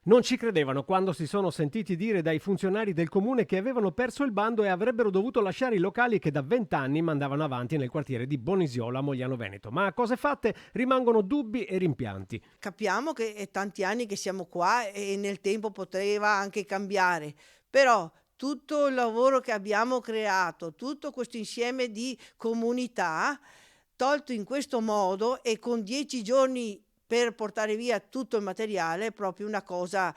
Non ci credevano quando si sono sentiti dire dai funzionari del comune che avevano perso il bando e avrebbero dovuto lasciare i locali che da 20 anni mandavano avanti nel quartiere di Bonisiola a Mogliano Veneto. Ma a cose fatte rimangono dubbi e rimpianti. Capiamo che è tanti anni che siamo qua e nel tempo poteva anche cambiare, però tutto il lavoro che abbiamo creato, tutto questo insieme di comunità, tolto in questo modo e con 10 giorni per portare via tutto il materiale, è proprio una cosa,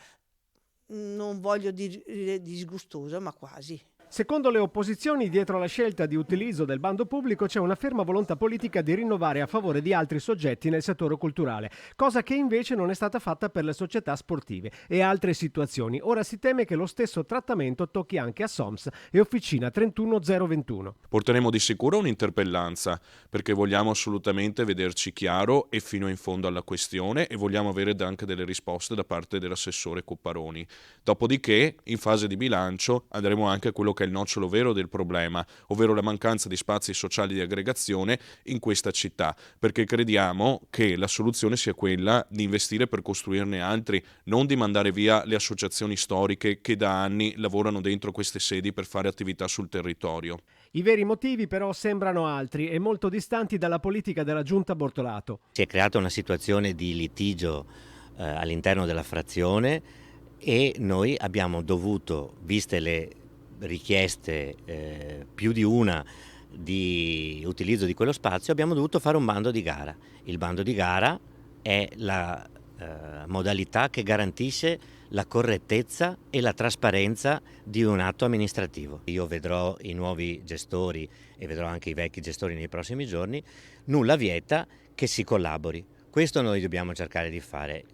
non voglio dire disgustosa, ma quasi. Secondo le opposizioni, dietro la scelta di utilizzo del bando pubblico c'è una ferma volontà politica di rinnovare a favore di altri soggetti nel settore culturale, cosa che invece non è stata fatta per le società sportive e altre situazioni. Ora si teme che lo stesso trattamento tocchi anche a SOMS e Officina 31021. Porteremo di sicuro un'interpellanza, perché vogliamo assolutamente vederci chiaro e fino in fondo alla questione e vogliamo avere anche delle risposte da parte dell'assessore Copparoni. Dopodiché, in fase di bilancio, andremo anche a quello che è il nocciolo vero del problema, ovvero la mancanza di spazi sociali di aggregazione in questa città, perché crediamo che la soluzione sia quella di investire per costruirne altri, non di mandare via le associazioni storiche che da anni lavorano dentro queste sedi per fare attività sul territorio. I veri motivi però sembrano altri e molto distanti dalla politica della giunta Bortolato. Si è creata una situazione di litigio all'interno della frazione e noi abbiamo dovuto, viste le richieste più di una di utilizzo di quello spazio, abbiamo dovuto fare un bando di gara. Il bando di gara è la modalità che garantisce la correttezza e la trasparenza di un atto amministrativo. Io vedrò i nuovi gestori e vedrò anche i vecchi gestori nei prossimi giorni, nulla vieta che si collabori. Questo noi dobbiamo cercare di fare.